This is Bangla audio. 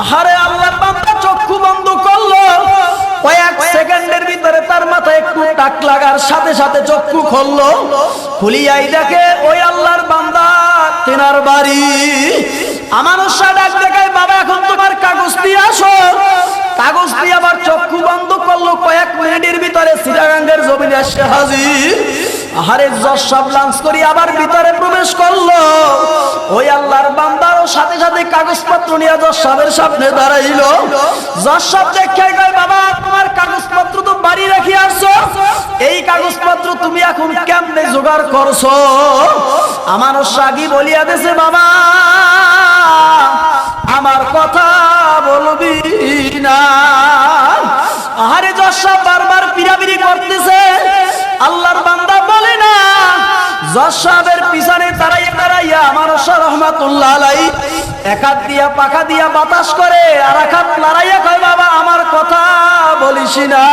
আহারে আল্লাহর বান্দা চক্ষু বন্ধ করলো, কয়েক সেকেন্ডের ভিতরে তার মাথায় একটু টাক লাগার সাথে সাথে চক্ষু খুললো। খুলিয়াই দেখে ওই আল্লাহর বান্দা তেনার বাড়ি। আমানুষা ডাক দেখায়, বাবা এখন তোমার কাগজ দিয়ে আসো। কাগজ দিয়ে আবার চক্ষু বন্ধ করলো, কয়েক মিনিটের ভিতরে চিটাগাঙ্গের জমিনে এসে হাজির। আহারে জজ সাহেব লাঞ্চ করি আবার ভিতরে প্রবেশ করলো। ওই আল্লাহর বান্দারও সাথে সাথে কাগজপত্র নিয়ে জজ সাহেবের সামনে দাঁড়াইলো। জজ সাহেব দেখে কয়, বাবা তোমার কাগজপত্র তো বাড়ি রেখে আসছো, এই কাগজপত্র তুমি এখন কেমনে জোগাড় করছো? আমার সাগি বলিয়া দিছে, বাবা আমার কথা বলবি না। আহারে জজ সাহেব বারবার পিরাপিরি করতেছে, আল্লাহর বান্দা বলে না। জজ সাহেবের পিছনে দাঁড়াইয়া মানুষা রহমাতুল্লাহ আলাইহি এক হাত দিয়া পাখা দিয়া বাতাস করে, আর এক হাত লড়াইয়া কয়, বাবা আমার কথা বলিস না।